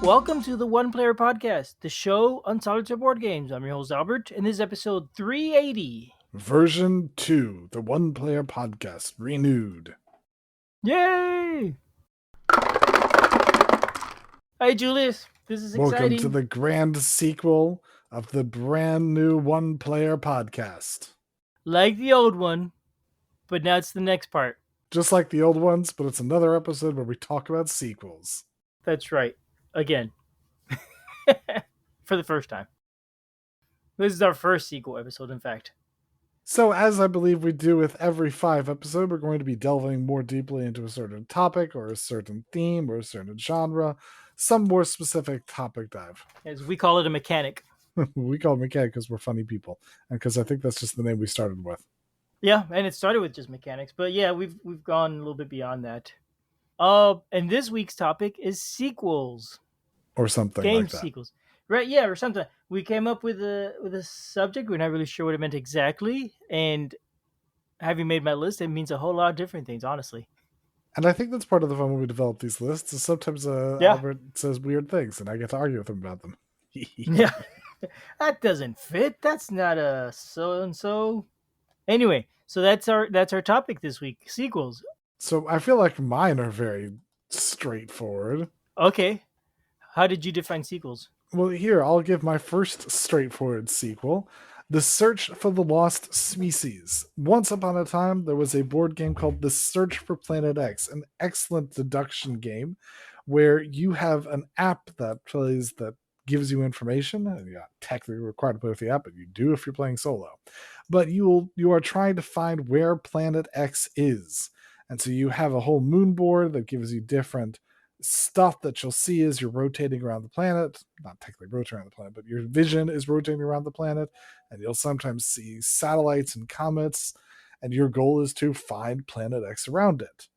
welcome to the One Player Podcast, the show Untitled Chapter Board Games. I'm your host Albert, and this is episode 380. Version 2, the One Player Podcast, renewed. Yay! Hi Julius, this is exciting. Welcome to the grand sequel of the brand new One Player Podcast. Like the old one, but now it's the next part. Just like the old ones, but it's another episode where we talk about sequels. That's right. Again. For the first time. This is our first sequel episode, in fact. So, as I believe we do with every 5 episodes, we're going to be delving more deeply into a certain topic or a certain theme or a certain genre, some more specific topic dive. As we call it, a mechanic. We call it mechanic because we're funny people, and because I think that's just the name we started with. Yeah, and it started with just mechanics, but yeah, we've gone a little bit beyond that. And this week's topic is sequels. Or something Game like that. sequels. Right, yeah, or something. We came up with a subject. We're not really sure what it meant exactly. And having made my list, it means a whole lot of different things, honestly. And I think that's part of the fun when we develop these lists. Is sometimes Albert says weird things, and I get to argue with him about them. Yeah, that doesn't fit. That's not a so and so. Anyway, so that's our topic this week: sequels. So I feel like mine are very straightforward. Okay, how did you define sequels? Well, here I'll give my first straightforward sequel. The Search for the Lost Species. Once upon a time, there was a board game called The Search for Planet X, an excellent deduction game where you have an app that gives you information. You're not technically required to play with the app, but you do if you're playing solo. But you are trying to find where Planet X is. And so you have a whole moon board that gives you different stuff that you'll see as you're rotating around the planet. Not technically rotating around the planet, but your vision is rotating around the planet, and you'll sometimes see satellites and comets, and your goal is to find Planet X around it.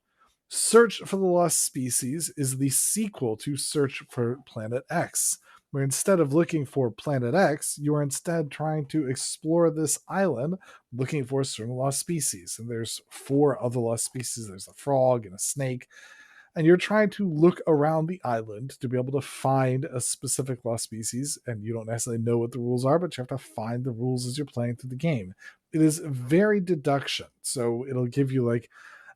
Search for the Lost Species is the sequel to Search for Planet X, where instead of looking for Planet X, you are instead trying to explore this island looking for a certain lost species. And there's 4 other lost species. There's a frog and a snake. And you're trying to look around the island to be able to find a specific lost species, and you don't necessarily know what the rules are, but you have to find the rules as you're playing through the game. It is very deduction, so it'll give you like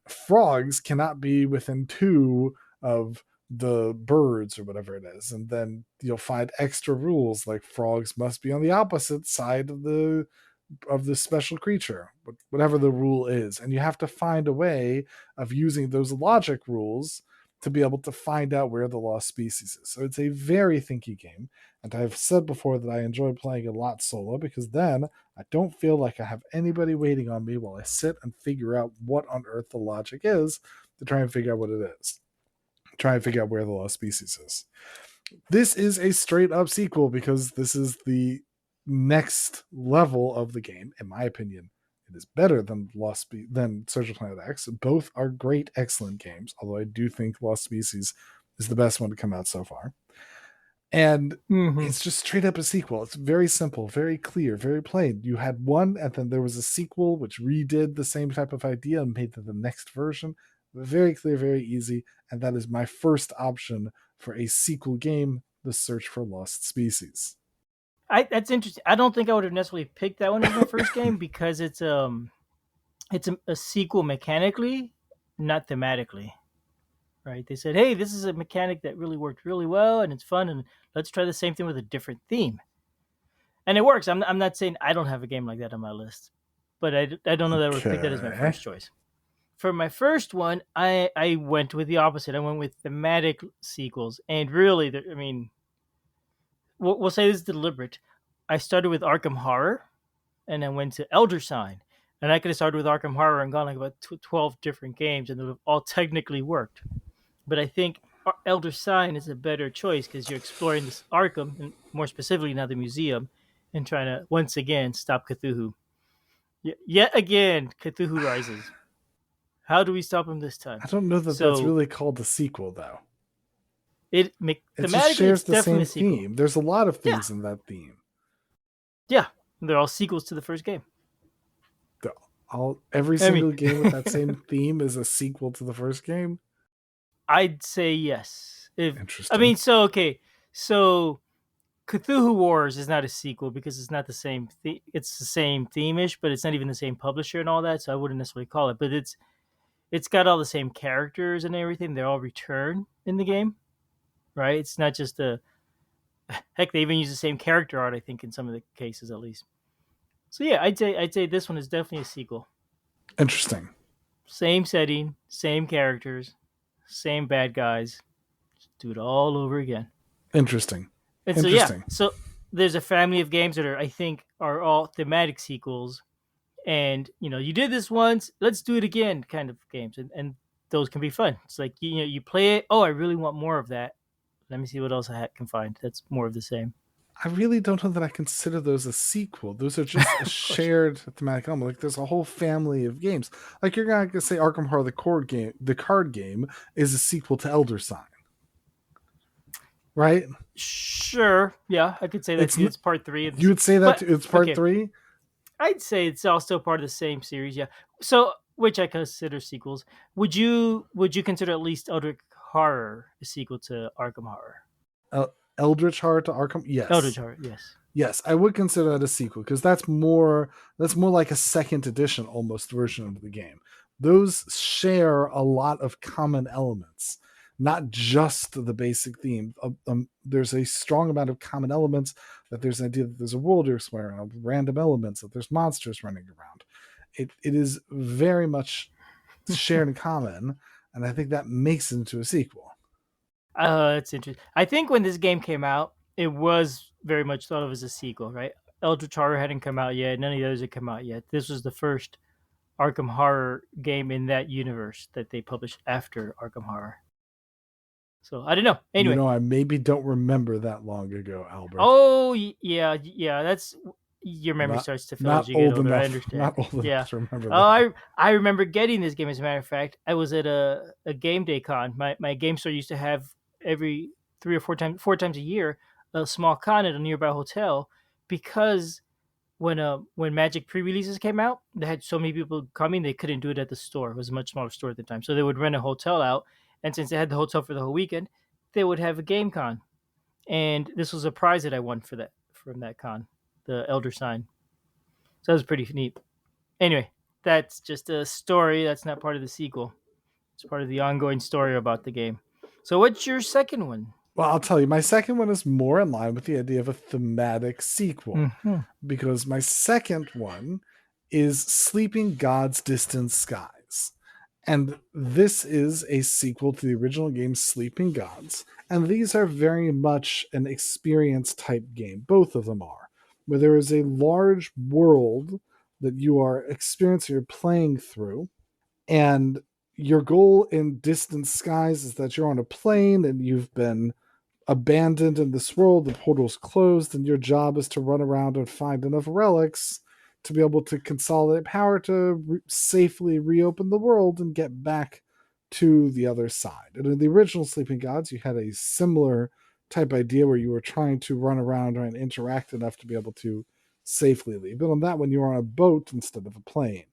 frogs cannot be within 2 of the birds or whatever it is, and then you'll find extra rules like frogs must be on the opposite side of the special creature, whatever the rule is, and you have to find a way of using those logic rules to be able to find out where the lost species is. So it's a very thinky game, and I've said before that I enjoy playing a lot solo because then I don't feel like I have anybody waiting on me while I sit and figure out what on earth the logic is to try and figure out what it is. Try and figure out where the lost species is. This is a straight up sequel because this is the next level of the game. In my opinion, it is better than Search for Planet X. Both are great, excellent games, although I do think Lost Species is the best one to come out so far. And it's just straight up a sequel. It's very simple, very clear, very plain. You had one, and then there was a sequel which redid the same type of idea and made the next version. Very clear, very easy, and that is my first option for a sequel game, The Search for Lost Species. That's interesting. I don't think I would have necessarily picked that one as my first game because it's a sequel mechanically, not thematically. Right? They said, "Hey, this is a mechanic that really worked really well, and it's fun, and let's try the same thing with a different theme." And it works. I'm not saying I don't have a game like that on my list, but I don't know that I would pick that as my first choice. For my first one, I went with the opposite. I went with thematic sequels, and really, I mean, we'll say this is deliberate. I started with Arkham Horror, and I went to Elder Sign, and I could have started with Arkham Horror and gone like about 12 different games, and they would have all technically worked. But I think Elder Sign is a better choice because you're exploring this Arkham, and more specifically now the museum, and trying to once again stop Cthulhu. Yet again, Cthulhu rises. How do we stop him this time? I don't know that that's really called a sequel, though. It just shares the same theme. There's a lot of things in that theme. Yeah, they're all sequels to the first game. Every single game with that same theme is a sequel to the first game? I'd say yes. Interesting. I mean, so So Cthulhu Wars is not a sequel because it's not the same. It's the same theme-ish, but it's not even the same publisher and all that. So I wouldn't necessarily call it. But it's got all the same characters and everything. They all return in the game, right? It's not just a heck. They even use the same character art, I think, in some of the cases at least. So yeah, I'd say this one is definitely a sequel. Interesting. Same setting, same characters, same bad guys. Just do it all over again. Interesting. And so yeah, Interesting. so there's a family of games that I think are all thematic sequels. And you did this once, let's do it again, kind of games, and those can be fun. It's like you play it. Oh, I really want more of that. Let me see what else I can find. That's more of the same. I really don't know that I consider those a sequel. Those are just a Of course. shared thematic element. Like there's a whole family of games. Like you're gonna say Arkham Horror, the card game, is a sequel to Elder Sign, right? Sure. Yeah, I could say that It's too. It's part three of you this, would say that but it's part okay, three. I'd say it's all still part of the same series. Yeah. So, which I consider sequels. Would you consider at least Eldritch Horror a sequel to Arkham Horror? Eldritch Horror to Arkham. Eldritch Yes, Horror, yes. yes, I would consider that a sequel because that's more like a second edition almost version of the game. Those share a lot of common elements, not just the basic theme. There's a strong amount of common elements. That there's an idea that there's a world you're exploring, random elements, that there's monsters running around. It is very much shared in common, and I think that makes it into a sequel. That's interesting. I think when this game came out, it was very much thought of as a sequel, right? Eldritch Horror hadn't come out yet. None of the others had come out yet. This was the first Arkham Horror game in that universe that they published after Arkham Horror. So I don't know. Anyway, I maybe don't remember that long ago, Albert. oh yeah, yeah. That's your memory Not starts to fail as not you get old older. I enough, understand. not old Yeah. enough to remember Oh, that. I remember getting this game. As a matter of fact, I was at a game day con. My game store used to have every 3 or 4 times a year a small con at a nearby hotel because when Magic pre-releases came out, they had so many people coming they couldn't do it at the store. It was a much smaller store at the time, so they would rent a hotel out, and since they had the hotel for the whole weekend, they would have a game con. And this was a prize that I won for that from that con, the Elder Sign. So that was pretty neat. Anyway, that's just a story. That's not part of the sequel. It's part of the ongoing story about the game. So what's your second one? Well, I'll tell you, my second one is more in line with the idea of a thematic sequel Mm-hmm. because my second one is Sleeping God's Distant Skies. And this is a sequel to the original game Sleeping Gods. And these are very much an experience type game. Both of them are, where there is a large world that you are experiencing, you're playing through. And your goal in Distant Skies is that you're on a plane and you've been abandoned in this world, the portal's closed, and your job is to run around and find enough relics to be able to consolidate power to safely reopen the world and get back to the other side. And in the original Sleeping Gods, you had a similar type idea where you were trying to run around and interact enough to be able to safely leave. But on that one, you were on a boat instead of a plane.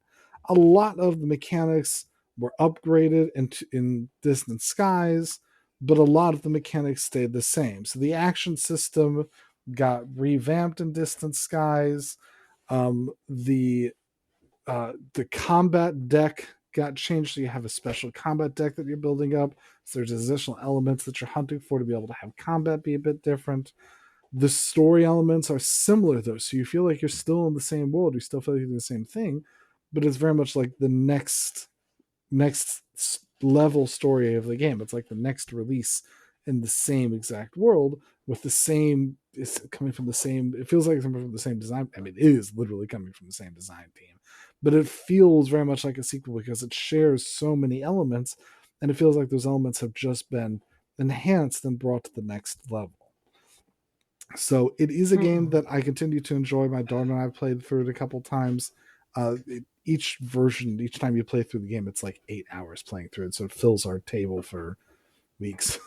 A lot of the mechanics were upgraded in Distant Skies, but a lot of the mechanics stayed the same. So the action system got revamped in Distant Skies. The combat deck got changed, so you have a special combat deck that you're building up. So there's additional elements that you're hunting for to be able to have combat be a bit different. The story elements are similar though, so you feel like you're still in the same world. You still feel like you're doing the same thing, but it's very much like the next level story of the game. It's like the next release in the same exact world with the same. It's coming from the same. It feels like it's coming from the same design. I mean, it is literally coming from the same design team, but it feels very much like a sequel because it shares so many elements, and it feels like those elements have just been enhanced and brought to the next level. So it is a game Mm-hmm. that I continue to enjoy. My daughter and I have played through it a couple times. Each version, each time you play through the game, it's like 8 hours playing through it. So it fills our table for weeks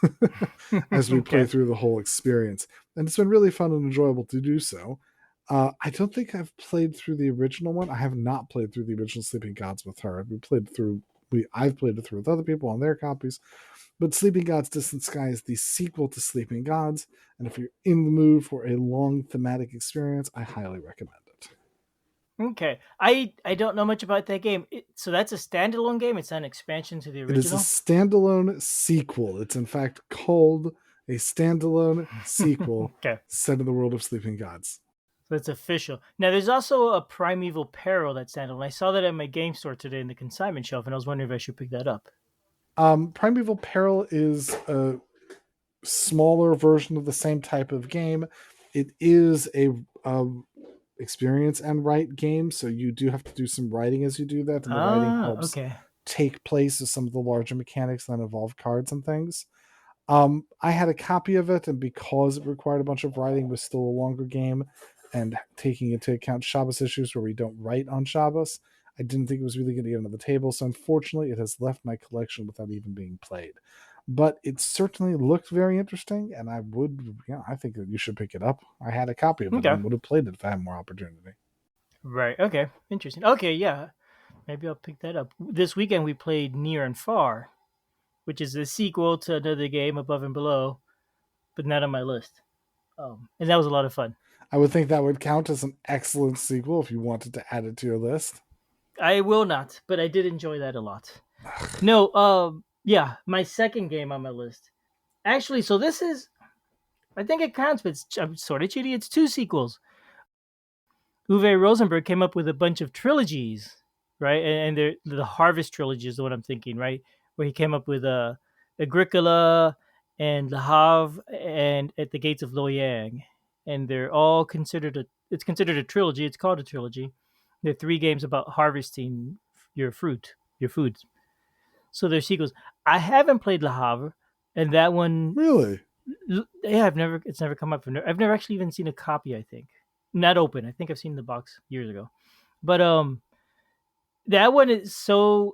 as we play Okay. through the whole experience. And it's been really fun and enjoyable to do so. I don't think I've played through the original one. I have not played through the original Sleeping Gods with her. We played through I've played it through with other people on their copies. But Sleeping Gods Distant Sky is the sequel to Sleeping Gods, and if you're in the mood for a long thematic experience, I highly recommend it. Okay, I don't know much about that game. So that's a standalone game. It's an expansion to the It is a original. standalone sequel. It's in fact called a standalone sequel Okay, set in the world of Sleeping Gods. so it's official. Now there's also a Primeval Peril that's standalone. I saw that at my game store today in the consignment shelf, and I was wondering if I should pick that up. Primeval Peril is a smaller version of the same type of game. It is a experience and write game, so you do have to do some writing as you do that, and the writing Ah, helps okay. take place of some of the larger mechanics that involve cards and things. I had a copy of it, and because it required a bunch of writing, was still a longer game, and taking into account Shabbos issues where we don't write on Shabbos, I didn't think it was really going to get onto the table. So unfortunately, it has left my collection without even being played. But it certainly looked very interesting, and I think that you should pick it up. I had a copy of it Okay. and would have played it if I had more opportunity. Right. Okay. Interesting. Okay. Yeah. Maybe I'll pick that up. This weekend we played Near and Far, which is the sequel to another game, Above and Below, but not on my list. And that was a lot of fun. I would think that would count as an excellent sequel if you wanted to add it to your list. I will not, but I did enjoy that a lot. No, yeah, my second game on my list. Actually, so this is, I think it counts, but I'm sort of cheating. It's two sequels. Uwe Rosenberg came up with a bunch of trilogies, right? And the Harvest trilogy is the one I'm thinking, right? Where he came up with Agricola and Le Havre and At the Gates of Loyang, and they're all considered a. It's considered a trilogy. It's called a trilogy. They're three games about harvesting your fruit, your foods. So they're sequels. I haven't played Le Havre, and that one, Really? yeah, it's never come up. I've never actually even seen a copy. I think not open. I think I've seen the box years ago, but that one is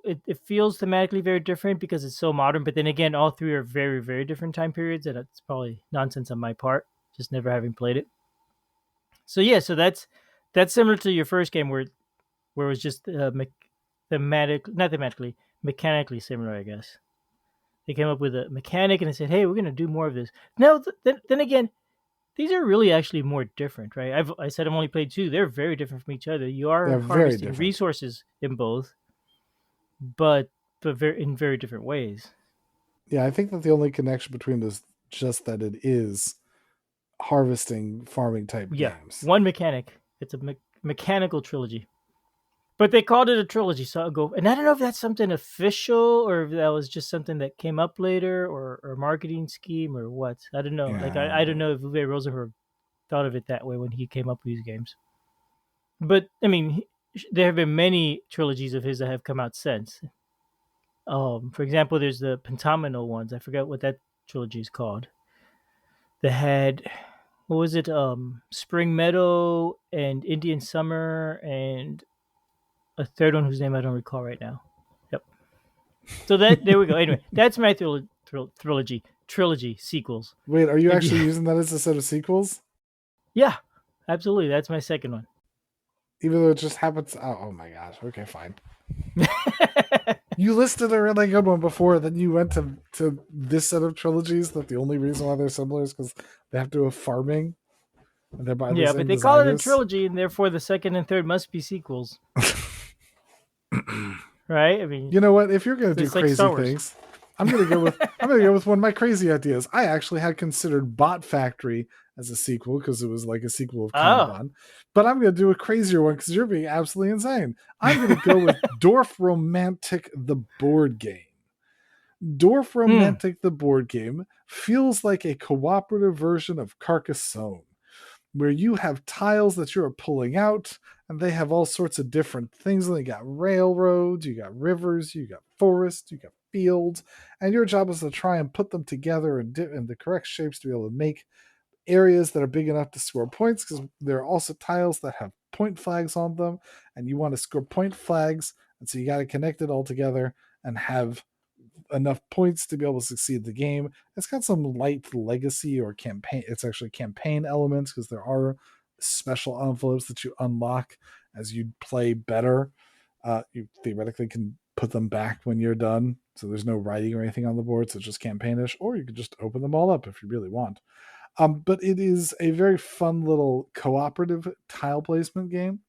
it feels thematically very different because it's so modern. But then again, all three are very very different time periods, and it's probably nonsense on my part, just never having played it. So yeah, so that's similar to your first game where it was just not thematically, mechanically similar, I guess. They came up with a mechanic and they said, "Hey, we're going to do more of this." Now, then again, these are really actually more different, right? I said I've only played two. They're very different from each other. You are They're very harvesting different. resources in both, but in very different ways. Yeah, I think that the only connection between them is just that it is harvesting farming type Yeah, games. one mechanic. It's a mechanical trilogy, but they called it a trilogy. So I'll go. And I don't know if that's something official or if that was just something that came up later or a marketing scheme or what. I don't know. Like Yeah. I don't know if Uwe Rosenberg thought of it that way when he came up with these games. But I mean, there have been many trilogies of his that have come out since. For example, there's the Pentaminal ones. I forget what that trilogy is called. They had what was it? Spring Meadow and Indian Summer and a third one whose name I don't recall right now. Yep. So that there we go. Anyway, that's my trilogy sequels. Wait, are you If actually you, using that as a set of sequels? yeah, absolutely, that's my second one. Even though it just happens. Oh my gosh. Okay, fine. You listed a really good one before, then you went to this set of trilogies. That the only reason why they're similar is because they have to do with farming, and they're by the Yeah, but same they call it a designers. trilogy, and therefore the second and third must be sequels, right? I mean, You know what? If you're gonna do it's like crazy Star Wars. things, I'm gonna go with one of my crazy ideas. I actually had considered Bot Factory as a sequel because it was like a sequel of Oh, Kanban, but I'm gonna do a crazier one because you're being absolutely insane. I'm gonna go with Dorfromantik, the board game. mm, Dorfromantik, the board game, feels like a cooperative version of Carcassonne, where you have tiles that you're pulling out, and they have all sorts of different things. And they got railroads, you got rivers, you got forests, you got fields, and your job is to try and put them together in the correct shapes to be able to make areas that are big enough to score points, because there are also tiles that have point flags on them, and you want to score point flags, and so you got to connect it all together and have enough points to be able to succeed the game. It's got some light legacy or campaign. It's actually campaign elements because there are special envelopes that you unlock as you play better. You theoretically can put them back when you're done. So there's no writing or anything on the board. So it's just campaignish, or you could just open them all up if you really want. But it is a very fun little cooperative tile placement game.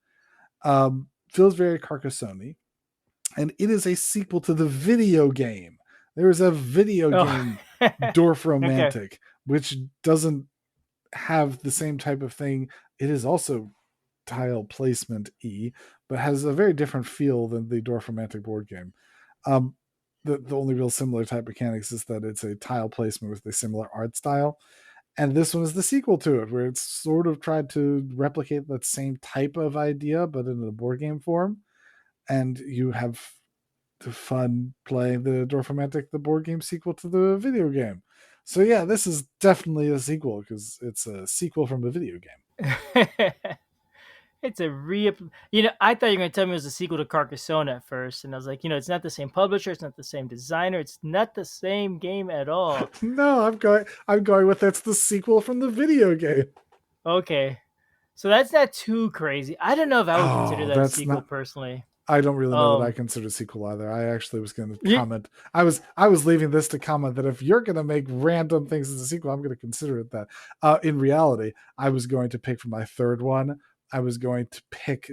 Feels very Carcassonne, and it is a sequel to the video game. There is a video Oh, game, okay. Dorfromantik, which doesn't have the same type of thing. It is also tile placement but has a very different feel than the Dorfromantik board game. Um, the only real similar type mechanics is that it's a tile placement with a similar art style. And this one is the sequel to it, where it's sort of tried to replicate that same type of idea, but in a board game form. And you have the fun playing the Dorfromantik, the board game sequel to the video game. So yeah, this is definitely a sequel because it's a sequel from a video game. It's a I thought you were going to tell me it was a sequel to Carcassonne at first. And I was like, it's not the same publisher. It's not the same designer. It's not the same game at all. No, I'm going with that's the sequel from the video game. Okay. So that's not too crazy. I don't know if I would consider Oh, that a that's sequel not. personally. I don't really know that I Um, consider sequel either. I actually was going to you, comment. I was leaving this to comment that if you're going to make random things as a sequel, I'm going to consider it that. In reality, I was going to pick for my third one. I was going to pick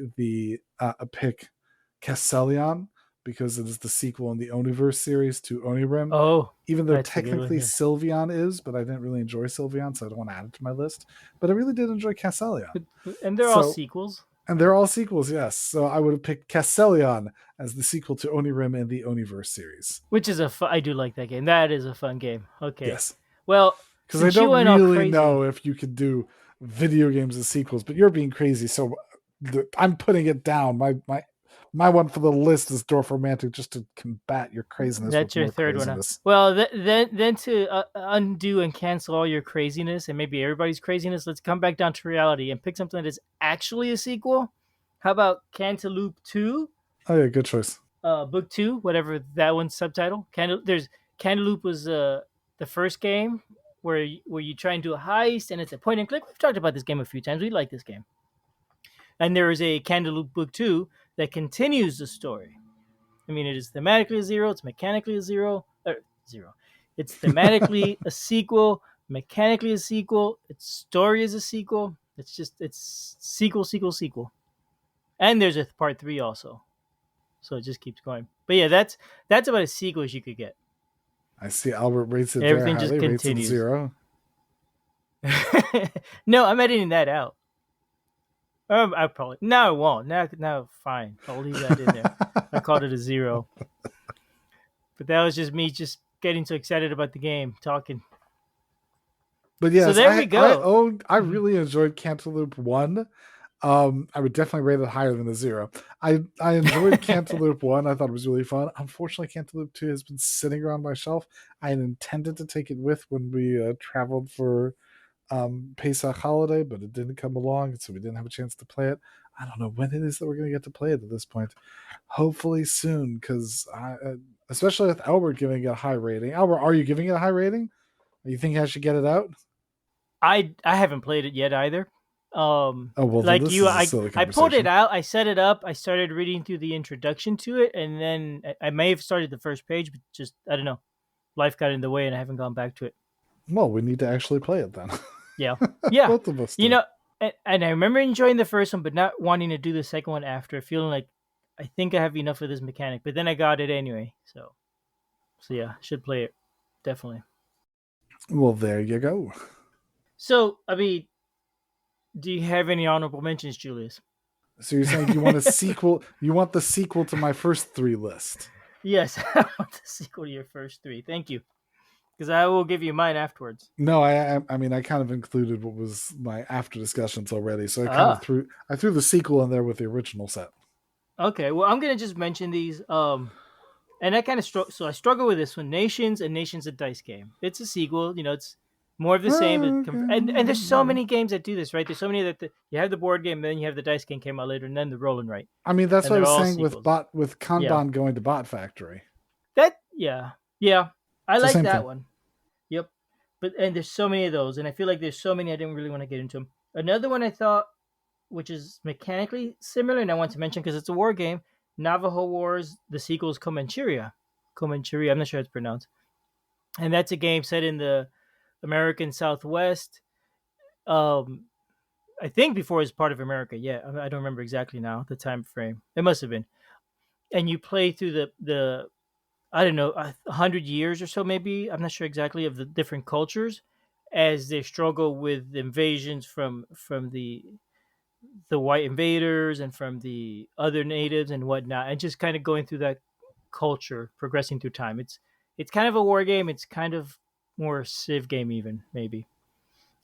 Castellion because it is the sequel in the Oniverse series to Onirim. oh, Even though that's a good one. technically Yeah. Sylveon is, but I didn't really enjoy Sylveon, so I don't want to add it to my list. But I really did enjoy Castellion. And they're all So sequels. and they're all sequels, yes. So I would have picked Castellion as the sequel to Onirim in the Oniverse series. Which is I do like that game. That is a fun game. Okay. Yes. Well, Because I since you don't went all really crazy, know if you could do video games as sequels, but you're being crazy. So I'm putting it down. My one for the list is Dorfromantik just to combat your craziness with that's your more third one. Huh? craziness. Well, then to undo and cancel all your craziness and maybe everybody's craziness, let's come back down to reality and pick something that is actually a sequel. How about Cantaloop 2? Oh yeah, good choice. Book 2, whatever that one's subtitle. Cantaloop was the first game where you try and do a heist and it's a point and click. We've talked about this game a few times. We like this game. And there is a Cantaloop Book 2 that continues the story. I mean, it is thematically a zero. It's mechanically a zero. It's thematically a sequel, mechanically a sequel. Its story is a sequel. It's sequel, sequel, sequel. And there's a part 3 also. So it just keeps going. But yeah, that's about as sequel as you could get. I see Albert rates it very Everything just highly, rates it a continues. 0. No, I'm editing that out. I probably no, I won't. Now, fine. I'll leave that in there. I called it a 0, but that was just me just getting so excited about the game, talking. But So yes, there we go. I really enjoyed Cantaloupe 1. I would definitely rate it higher than a 0. I enjoyed Cantaloupe 1. I thought it was really fun. Unfortunately, Cantaloupe 2 has been sitting around my shelf. I had intended to take it with when we traveled for Pesach holiday, but it didn't come along, so we didn't have a chance to play it. I don't know when it is that we're going to get to play it at this point. Hopefully soon, because especially with Albert giving it a high rating. Albert, are you giving it a high rating? You think I should get it out? I haven't played it yet either. Oh well, then Like this you, is a silly I pulled it conversation. out. I set it up. I started reading through the introduction to it, and then I may have started the first page, but just I don't know. Life got in the way, and I haven't gone back to it. Well, we need to actually play it then. Yeah, yeah. Both of us You do. know, and I remember enjoying the first one, but not wanting to do the second one after, feeling like I think I have enough of this mechanic. But then I got it anyway, so yeah, should play it definitely. Well, there you go. So I mean, do you have any honorable mentions, Julius? So you're saying you want a sequel? You want the sequel to my first 3 list? Yes, I want the sequel to your first 3. Thank you, because I will give you mine afterwards. No, I mean I kind of included what was my after discussions already, so Ah, I threw the sequel in there with the original set. okay. Well, I'm gonna just mention these. And I kind of so I struggle with this one. Nations and Nations a dice game. It's a sequel. It's more of the same. And there's so many games that do this, right? There's so many that you have the board game, then you have the dice game came out later, and then the roll and write, I mean that's and what I they're was all saying with sequels. Yeah, Kanban going to Bot Factory. yeah. I It's the like same that thing. one. Yep. And there's so many of those, and I feel like there's so many I didn't really want to get into them. Another one I thought, which is mechanically similar, and I want to mention because it's a war game. Navajo Wars. The sequel is Comancheria. Comancheria. I'm not sure how it's pronounced. And that's a game set in the American Southwest. Um, I think before it was part of America. Yeah, I don't remember exactly now the time frame. It must have been. And you play through the I don't know 100 years or so, maybe. I'm not sure exactly of the different cultures as they struggle with invasions from the white invaders and from the other natives and whatnot, and just kind of going through that culture, progressing through time. It's kind of a war game. It's kind of more a Civ game, even maybe.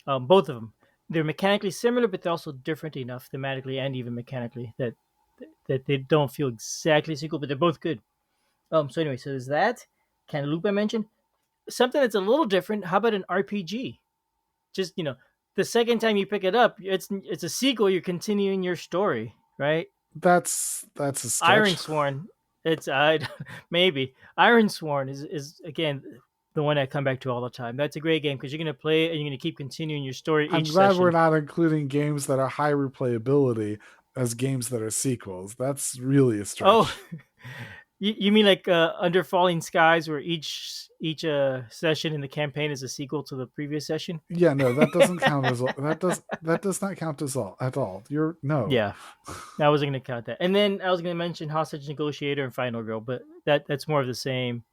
Both of them, they're mechanically similar, but they're also different enough thematically and even mechanically that they don't feel exactly sequel, but they're both good. So anyway, so there's that. Cantaloop I mentioned. Something that's a little different. How about an RPG? Just the second time you pick it up, it's a sequel. You're continuing your story, right? That's a stretch. Ironsworn. It's maybe Ironsworn is again the one I come back to all the time. That's a great game because you're gonna play it and you're gonna keep continuing your story I'm each glad we're session. not including games that are high replayability as games that are sequels. That's really a Oh, stretch. you mean like Under Falling Skies, where each session in the campaign is a sequel to the previous session? Yeah, no, that doesn't count as that does not count as all at all. You're no. Yeah, I wasn't going to count that. And then I was going to mention Hostage Negotiator and Final Girl, but that's more of the same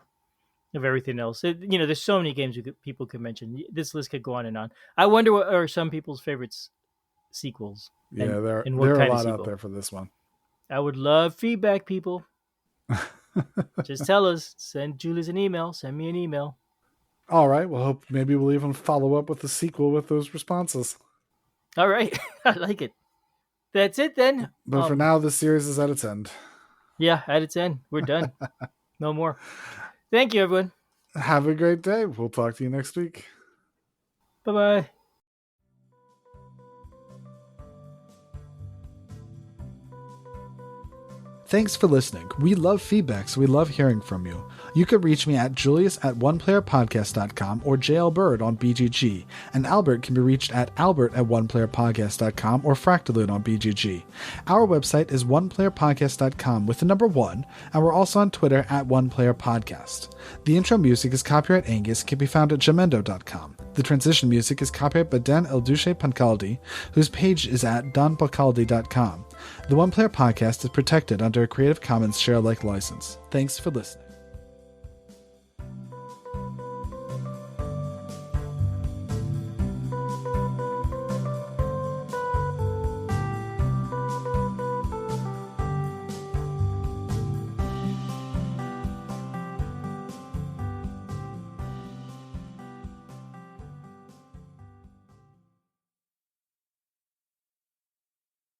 of everything else. There's so many games people could mention. This list could go on and on. I wonder what are some people's favorites sequels, Yeah, and what there are a kind of lot out sequel. there for this one. I would love feedback, people. Just tell us. Send Julius an email. Send me an email. All right, well, hope maybe we'll even follow up with the sequel with those responses. All right, I like it. That's it then. But for now, this series is at its end. Yeah, at its end, we're done. No more. Thank you, everyone. Have a great day. We'll talk to you next week. Bye bye. Thanks for listening. We love feedback, so we love hearing from you. You can reach me at julius@oneplayerpodcast.com or JLBird on BGG, and Albert can be reached at albert@oneplayerpodcast.com or Fractalute on BGG. Our website is oneplayerpodcast.com with the number 1, and we're also on Twitter at oneplayerpodcast. The intro music is copyright Angus, can be found at jamendo.com. The transition music is copyright by Dan Elduce Pancaldi, whose page is at donpancaldi.com. The One Player Podcast is protected under a Creative Commons share-alike license. Thanks for listening.